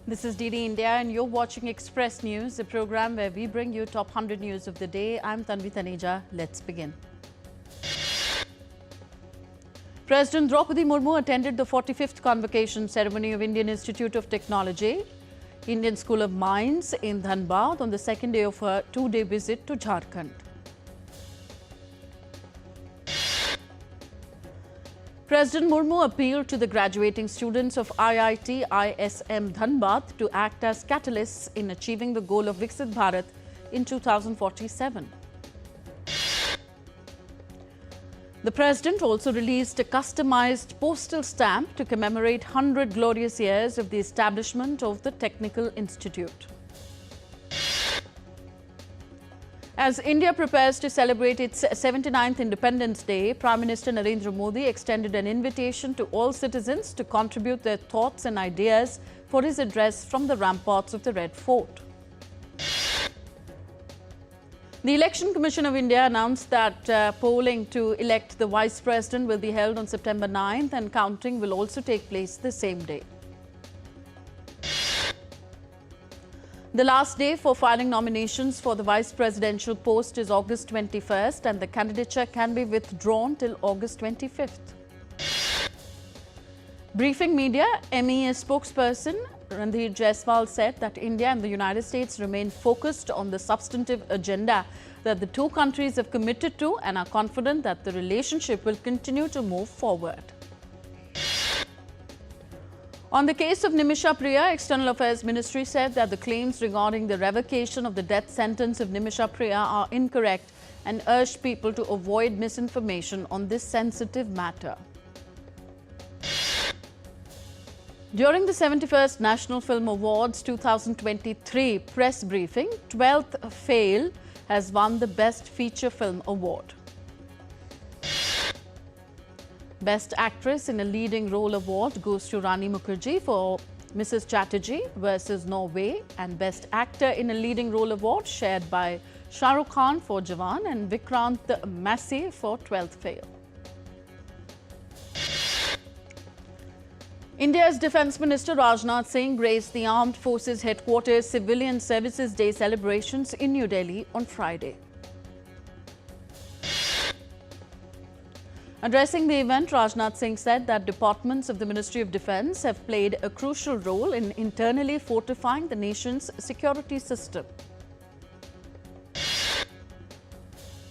This is DD India and you're watching Express News, the program where we bring you top 100 news of the day. I'm Tanvi Taneja. Let's begin. President Draupadi Murmu attended the 45th convocation ceremony of Indian Institute of Technology, Indian School of Mines in Dhanbad on the second day of her two-day visit to Jharkhand. President Murmu appealed to the graduating students of IIT ISM Dhanbad to act as catalysts in achieving the goal of Viksit Bharat in 2047. The President also released a customized postal stamp to commemorate 100 glorious years of the establishment of the Technical Institute. As India prepares to celebrate its 79th Independence Day, Prime Minister Narendra Modi extended an invitation to all citizens to contribute their thoughts and ideas for his address from the ramparts of the Red Fort. The Election Commission of India announced that polling to elect the Vice President will be held on September 9th and counting will also take place the same day. The last day for filing nominations for the vice presidential post is August 21st and the candidature can be withdrawn till August 25th. Briefing media, MEA spokesperson Randhir Jaiswal said that India and the United States remain focused on the substantive agenda that the two countries have committed to and are confident that the relationship will continue to move forward. On the case of Nimisha Priya, External Affairs Ministry said that the claims regarding the revocation of the death sentence of Nimisha Priya are incorrect and urged people to avoid misinformation on this sensitive matter. During the 71st National Film Awards 2023 press briefing, 12th Fail has won the Best Feature Film Award. Best Actress in a Leading Role Award goes to Rani Mukherjee for Mrs. Chatterjee versus Norway, and Best Actor in a Leading Role Award shared by Shah Rukh Khan for Jawan and Vikrant Massey for 12th Fail. India's Defence Minister Rajnath Singh graced the Armed Forces Headquarters Civilian Services Day celebrations in New Delhi on Friday. Addressing the event, Rajnath Singh said that departments of the Ministry of Defence have played a crucial role in internally fortifying the nation's security system.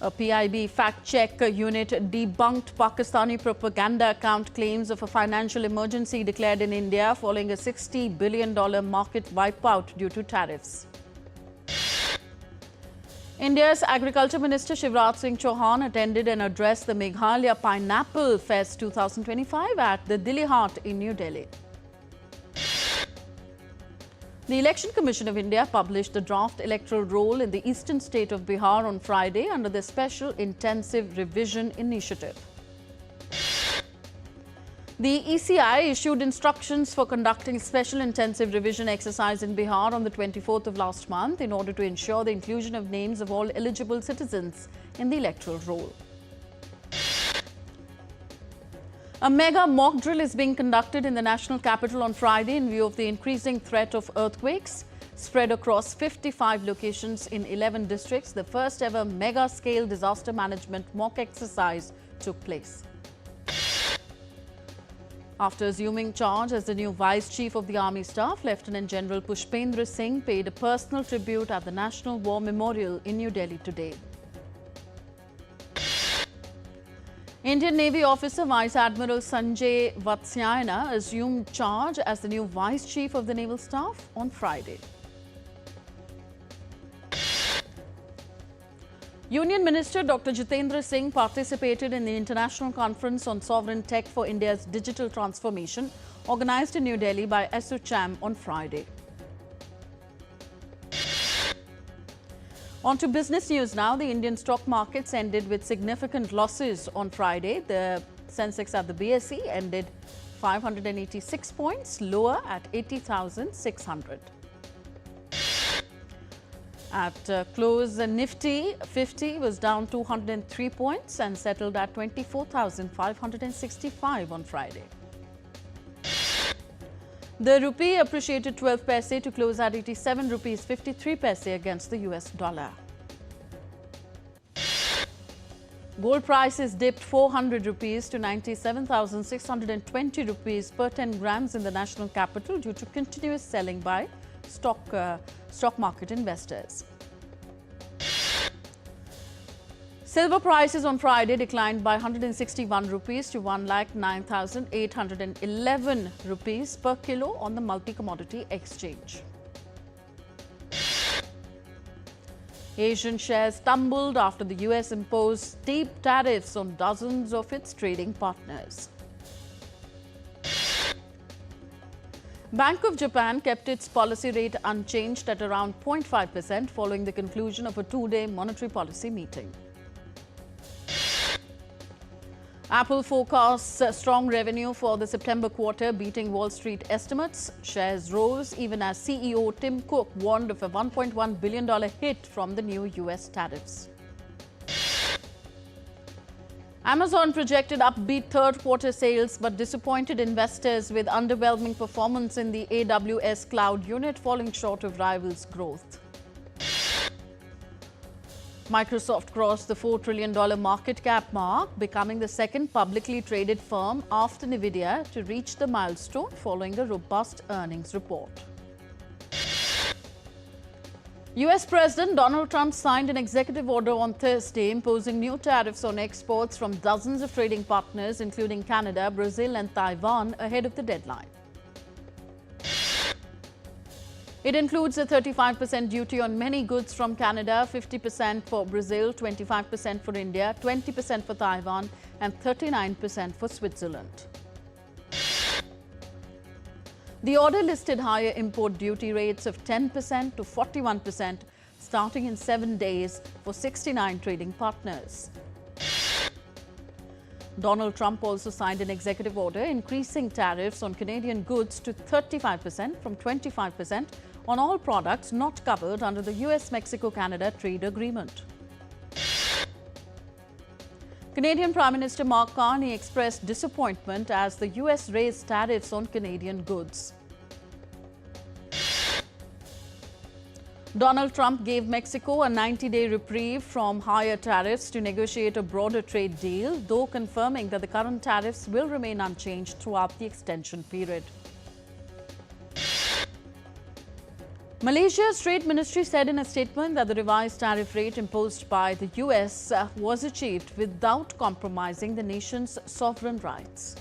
A PIB fact-check unit debunked Pakistani propaganda account claims of a financial emergency declared in India following a $60 billion market wipeout due to tariffs. India's Agriculture Minister Shivraj Singh Chauhan attended and addressed the Meghalaya Pineapple Fest 2025 at the Dilli Haat in New Delhi. The Election Commission of India published the draft electoral roll in the eastern state of Bihar on Friday under the Special Intensive Revision Initiative. The ECI issued instructions for conducting special intensive revision exercise in Bihar on the 24th of last month in order to ensure the inclusion of names of all eligible citizens in the electoral roll. A mega mock drill is being conducted in the national capital on Friday in view of the increasing threat of earthquakes spread across 55 locations in 11 districts. The first ever mega-scale disaster management mock exercise took place. After assuming charge as the new Vice Chief of the Army Staff, Lieutenant General Pushpendra Singh paid a personal tribute at the National War Memorial in New Delhi today. Indian Navy officer Vice Admiral Sanjay Vatsyayana assumed charge as the new Vice Chief of the Naval Staff on Friday. Union Minister Dr. Jitendra Singh participated in the International Conference on Sovereign Tech for India's Digital Transformation, organized in New Delhi by ASSOCHAM on Friday. On to business news now. The Indian stock markets ended with significant losses on Friday. The Sensex at the BSE ended 586 points lower at 80,600. At close, Nifty 50 was down 203 points and settled at 24,565 on Friday. The rupee appreciated 12 paise to close at 87 rupees 53 paise against the US dollar. Gold prices dipped 400 rupees to 97,620 rupees per 10 grams in the national capital due to continuous selling by stock market investors. Silver prices on Friday declined by 161 rupees to 1,09,811 rupees per kilo on the multi-commodity exchange. Asian shares tumbled after the US imposed steep tariffs on dozens of its trading partners. Bank of Japan kept its policy rate unchanged at around 0.5% following the conclusion of a two-day monetary policy meeting. Apple forecasts strong revenue for the September quarter, beating Wall Street estimates. Shares rose even as CEO Tim Cook warned of a $1.1 billion hit from the new US tariffs. Amazon projected upbeat third quarter sales but disappointed investors with underwhelming performance in the AWS cloud unit, falling short of rivals' growth. Microsoft crossed the $4 trillion market cap mark, becoming the second publicly traded firm after Nvidia to reach the milestone following a robust earnings report. US President Donald Trump signed an executive order on Thursday imposing new tariffs on exports from dozens of trading partners, including Canada, Brazil and Taiwan, ahead of the deadline. It includes a 35% duty on many goods from Canada, 50% for Brazil, 25% for India, 20% for Taiwan and 39% for Switzerland. The order listed higher import duty rates of 10% to 41% starting in 7 days for 69 trading partners. Donald Trump also signed an executive order increasing tariffs on Canadian goods to 35% from 25% on all products not covered under the US-Mexico-Canada trade agreement. Canadian Prime Minister Mark Carney expressed disappointment as the US raised tariffs on Canadian goods. Donald Trump gave Mexico a 90-day reprieve from higher tariffs to negotiate a broader trade deal, though confirming that the current tariffs will remain unchanged throughout the extension period. Malaysia's Trade Ministry said in a statement that the revised tariff rate imposed by the US was achieved without compromising the nation's sovereign rights.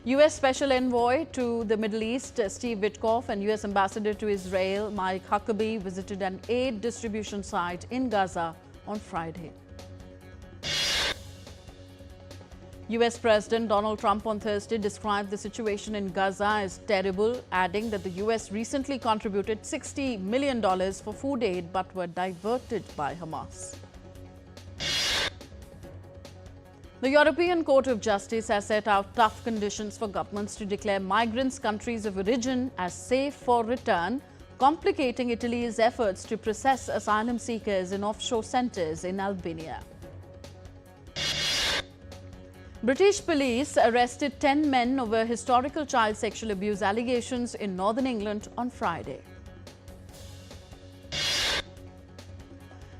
US Special Envoy to the Middle East, Steve Witkoff, and US Ambassador to Israel, Mike Huckabee, visited an aid distribution site in Gaza on Friday. US President Donald Trump on Thursday described the situation in Gaza as terrible, adding that the US recently contributed $60 million for food aid but were diverted by Hamas. The European Court of Justice has set out tough conditions for governments to declare migrants' countries of origin as safe for return, complicating Italy's efforts to process asylum seekers in offshore centres in Albania. British police arrested 10 men over historical child sexual abuse allegations in northern England on Friday.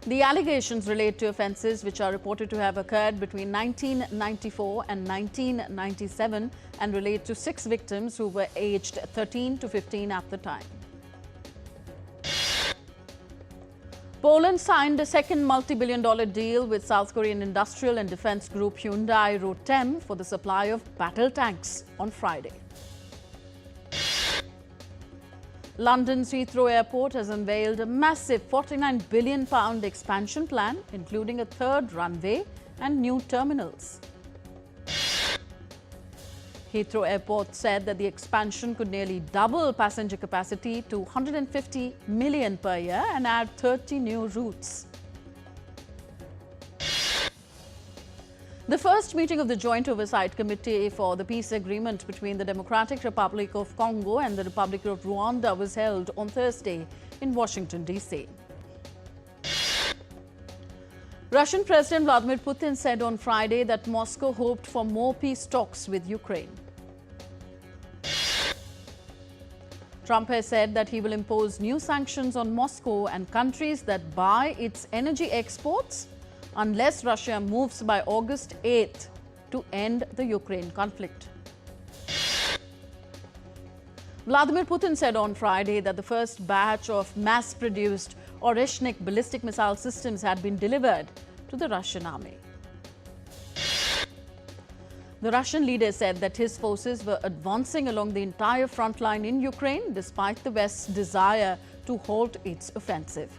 The allegations relate to offences which are reported to have occurred between 1994 and 1997 and relate to 6 victims who were aged 13 to 15 at the time. Poland signed a second multi-billion-dollar deal with South Korean industrial and defence group Hyundai Rotem for the supply of battle tanks on Friday. London's Heathrow Airport has unveiled a massive £49 billion expansion plan, including a third runway and new terminals. Heathrow Airport said that the expansion could nearly double passenger capacity to 150 million per year and add 30 new routes. The first meeting of the Joint Oversight Committee for the Peace Agreement between the Democratic Republic of Congo and the Republic of Rwanda was held on Thursday in Washington, D.C. Russian President Vladimir Putin said on Friday that Moscow hoped for more peace talks with Ukraine. Trump has said that he will impose new sanctions on Moscow and countries that buy its energy exports unless Russia moves by August 8th to end the Ukraine conflict. Vladimir Putin said on Friday that the first batch of mass-produced Oreshnik ballistic missile systems had been delivered to the Russian army. The Russian leader said that his forces were advancing along the entire front line in Ukraine despite the West's desire to halt its offensive.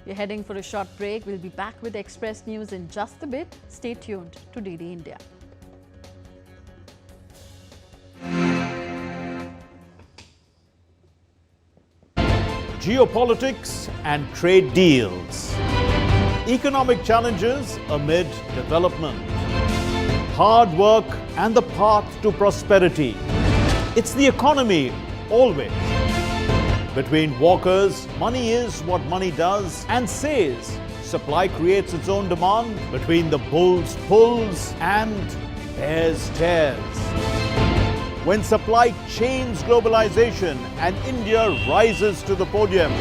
We're heading for a short break. We'll be back with Express News in just a bit. Stay tuned to DD India. Geopolitics and trade deals. Economic challenges amid development. Hard work and the path to prosperity. It's the economy, always. Between walkers, money is what money does and says. Supply creates its own demand. Between the bulls pulls and bears tears. When supply chains globalization and India rises to the podium.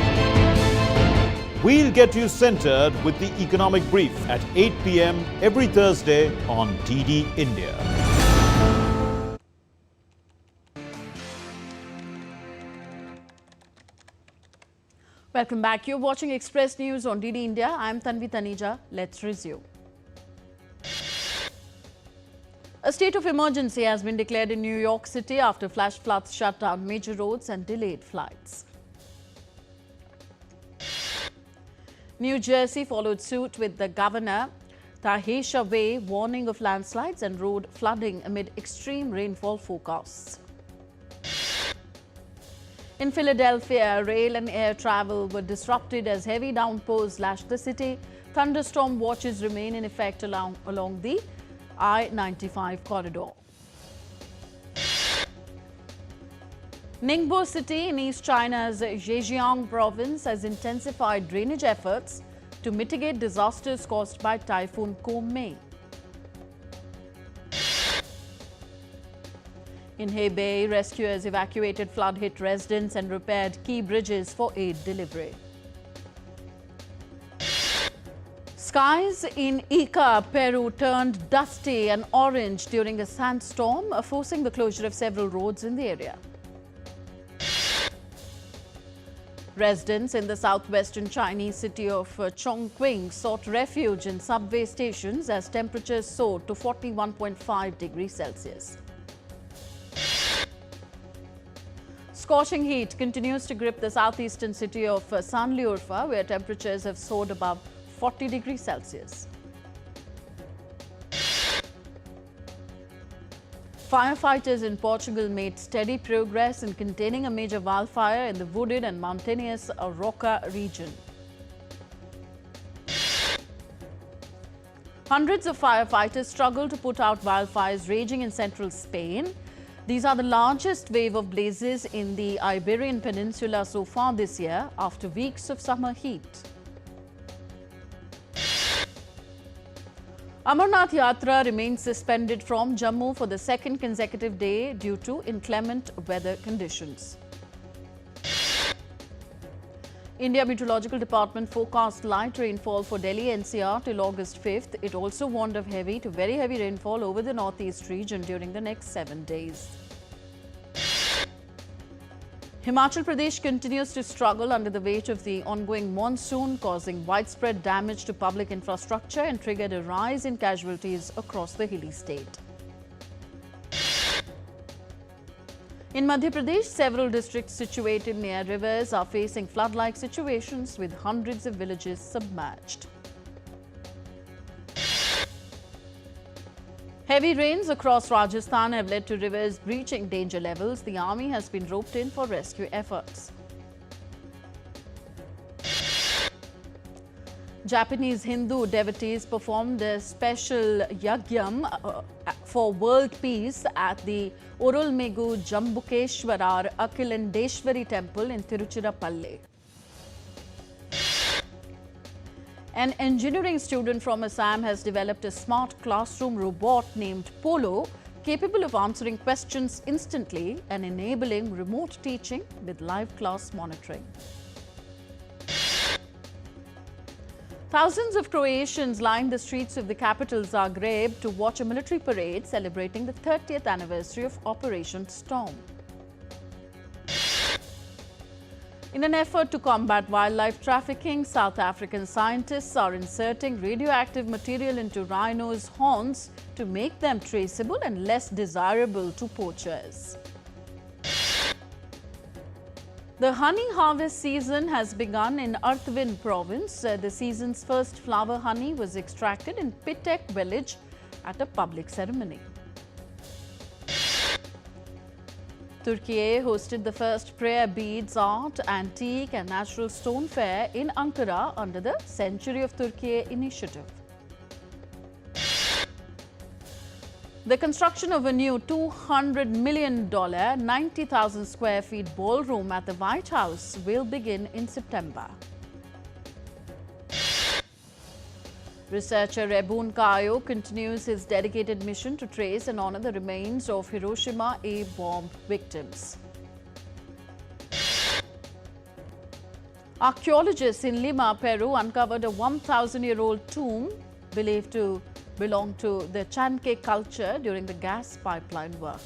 We'll get you centered with the Economic Brief at 8 p.m. every Thursday on DD India. Welcome back. You're watching Express News on DD India. I'm Tanvi Taneja. Let's resume. A state of emergency has been declared in New York City after flash floods shut down major roads and delayed flights. New Jersey followed suit with the governor Tahesha Way warning of landslides and road flooding amid extreme rainfall forecasts. In Philadelphia, rail and air travel were disrupted as heavy downpours lashed the city. Thunderstorm watches remain in effect along the I-95 corridor. Ningbo city in East China's Zhejiang province has intensified drainage efforts to mitigate disasters caused by Typhoon Koumei. In Hebei, rescuers evacuated flood-hit residents and repaired key bridges for aid delivery. Skies in Ica, Peru turned dusty and orange during a sandstorm, forcing the closure of several roads in the area. Residents in the southwestern Chinese city of Chongqing sought refuge in subway stations as temperatures soared to 41.5 degrees Celsius. Scorching heat continues to grip the southeastern city of Sanliurfa, where temperatures have soared above 40 degrees Celsius. Firefighters in Portugal made steady progress in containing a major wildfire in the wooded and mountainous Roca region. Hundreds of firefighters struggle to put out wildfires raging in central Spain. These are the largest wave of blazes in the Iberian Peninsula so far this year after weeks of summer heat. Amarnath Yatra remains suspended from Jammu for the second consecutive day due to inclement weather conditions. India Meteorological Department forecast light rainfall for Delhi NCR till August 5th. It also warned of heavy to very heavy rainfall over the northeast region during the next 7 days. Himachal Pradesh continues to struggle under the weight of the ongoing monsoon, causing widespread damage to public infrastructure and triggered a rise in casualties across the hilly state. In Madhya Pradesh, several districts situated near rivers are facing flood-like situations with hundreds of villages submerged. Heavy rains across Rajasthan have led to rivers breaching danger levels. The army has been roped in for rescue efforts. Japanese Hindu devotees performed a special yagyam for world peace at the Orolmegu Jambukeshwarar Akilandeshwari temple in Tiruchirappalli. An engineering student from Assam has developed a smart classroom robot named Polo capable of answering questions instantly and enabling remote teaching with live class monitoring. Thousands of Croatians lined the streets of the capital Zagreb to watch a military parade celebrating the 30th anniversary of Operation Storm. In an effort to combat wildlife trafficking, South African scientists are inserting radioactive material into rhinos' horns to make them traceable and less desirable to poachers. The honey harvest season has begun in Artvin province. The season's first flower honey was extracted in Pitek village at a public ceremony. Turkey hosted the first prayer beads, art, antique and natural stone fair in Ankara under the Century of Turkey initiative. The construction of a new $200 million, 90,000 square feet ballroom at the White House will begin in September. Researcher Rebun Kayo continues his dedicated mission to trace and honor the remains of Hiroshima A-bomb victims. Archaeologists in Lima, Peru uncovered a 1,000-year-old tomb believed to belong to the Chanque culture during the gas pipeline work.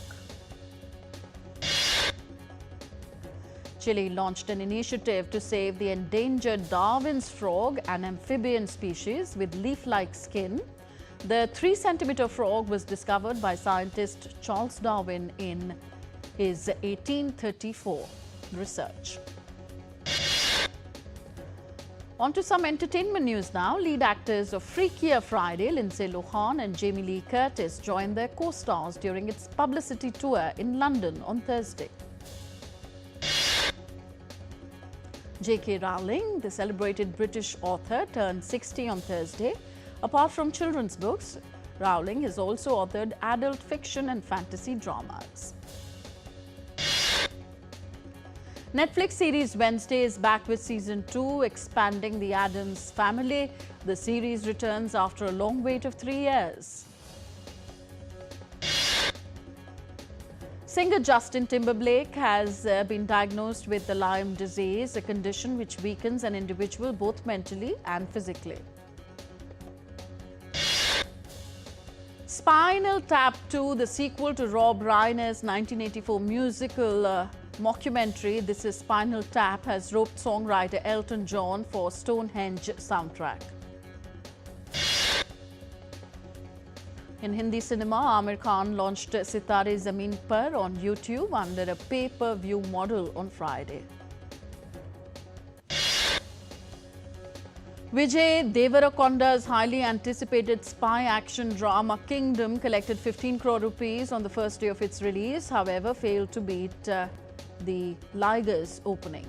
Chile launched an initiative to save the endangered Darwin's frog, an amphibian species with leaf-like skin. The 3-centimeter frog was discovered by scientist Charles Darwin in his 1834 research. On to some entertainment news now. Lead actors of Freakier Friday, Lindsay Lohan and Jamie Lee Curtis, joined their co-stars during its publicity tour in London on Thursday. J.K. Rowling, the celebrated British author, turned 60 on Thursday. Apart from children's books, Rowling has also authored adult fiction and fantasy dramas. Netflix series Wednesday is back with season 2, expanding the Addams family. The series returns after a long wait of 3 years. Singer Justin Timberlake has been diagnosed with the Lyme disease, a condition which weakens an individual both mentally and physically. Spinal Tap 2, the sequel to Rob Reiner's 1984 musical mockumentary, This Is Spinal Tap, has roped songwriter Elton John for Stonehenge soundtrack. In Hindi cinema, Amir Khan launched Sitare Zameen Par on YouTube under a pay-per-view model on Friday. Vijay Deverakonda's highly anticipated spy action drama Kingdom collected 15 crore rupees on the first day of its release, however failed to beat the Liger's opening.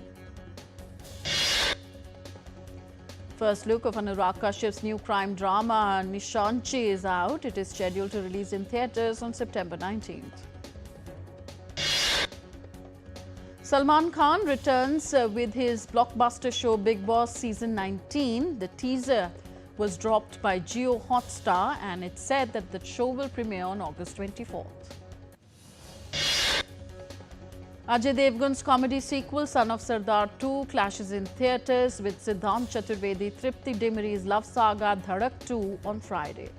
First look of Anurag Kashyap's new crime drama Nishanchi is out. It is scheduled to release in theatres on September 19th. Salman Khan returns with his blockbuster show Bigg Boss Season 19. The teaser was dropped by Jio Hotstar and it said that the show will premiere on August 24th. Ajay Devgan's comedy sequel Son of Sardar 2 clashes in theatres with Siddhant Chaturvedi Tripti Dimri's love saga Dhadak 2 on Friday.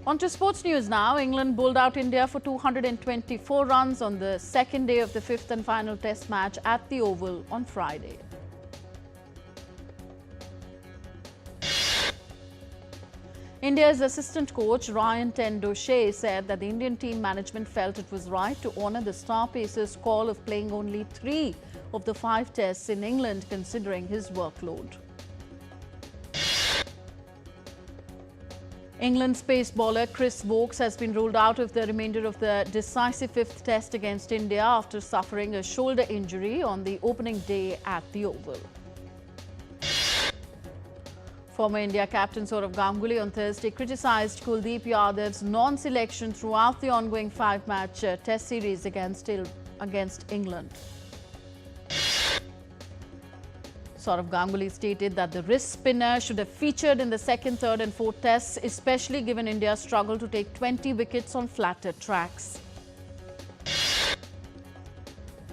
On to sports news now. England bowled out India for 224 runs on the second day of the fifth and final test match at the Oval on Friday. India's assistant coach Ryan Ten-Doshey said that the Indian team management felt it was right to honour the star pacer's call of playing only 3 of the 5 tests in England considering his workload. England's pace bowler Chris Woakes has been ruled out of the remainder of the decisive 5th test against India after suffering a shoulder injury on the opening day at the Oval. Former India captain Sourav Ganguly on Thursday criticised Kuldeep Yadav's non-selection throughout the ongoing 5-match test series against England. Saurav Ganguly stated that the wrist spinner should have featured in the second, third and fourth tests, especially given India's struggle to take 20 wickets on flatter tracks.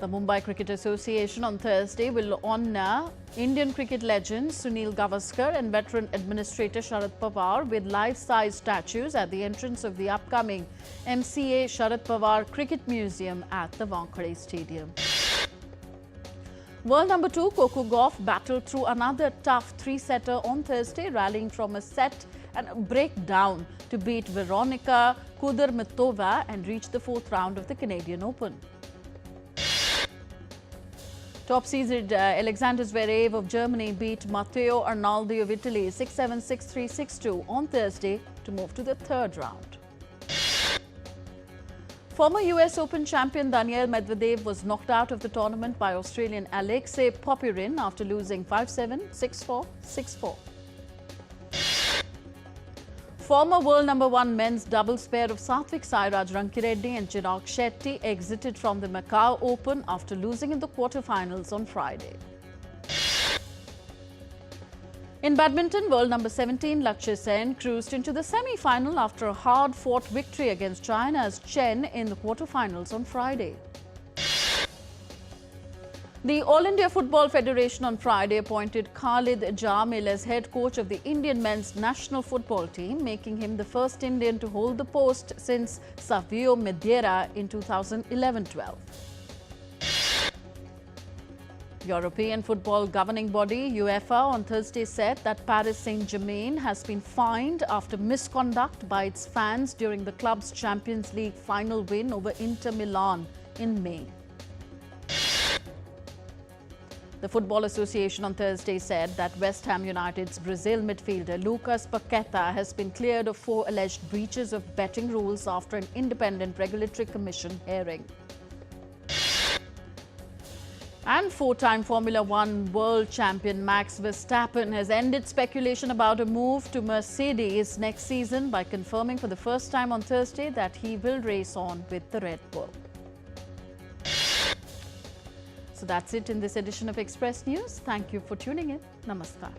The Mumbai Cricket Association on Thursday will honour Indian cricket legend Sunil Gavaskar and veteran administrator Sharad Pawar with life-size statues at the entrance of the upcoming MCA Sharad Pawar Cricket Museum at the Wankhede Stadium. World number 2 Coco Gauff battled through another tough three-setter on Thursday, rallying from a set and a breakdown to beat Veronika Kudermetova and reach the fourth round of the Canadian Open. Top-seeded Alexander Zverev of Germany beat Matteo Arnaldi of Italy 6-7, 6-3, 6-2 on Thursday to move to the third round. Former US Open champion Daniil Medvedev was knocked out of the tournament by Australian Alexei Popyrin after losing 5-7, 6-4, 6-4. Former world number 1 men's doubles pair of Satvik Sairaj Rankireddy and Chirag Shetty exited from the Macau Open after losing in the quarterfinals on Friday. In badminton, world number 17 Lakshya Sen cruised into the semi-final after a hard-fought victory against China's Chen in the quarterfinals on Friday. The All India Football Federation on Friday appointed Khalid Jamil as head coach of the Indian men's national football team, making him the first Indian to hold the post since Savio Medeira in 2011-12. European football governing body UEFA on Thursday said that Paris Saint-Germain has been fined after misconduct by its fans during the club's Champions League final win over Inter Milan in May. The Football Association on Thursday said that West Ham United's Brazil midfielder Lucas Paqueta has been cleared of 4 alleged breaches of betting rules after an independent regulatory commission hearing. And 4-time Formula One world champion Max Verstappen has ended speculation about a move to Mercedes next season by confirming for the first time on Thursday that he will race on with the Red Bull. So that's it in this edition of Express News. Thank you for tuning in. Namaskar.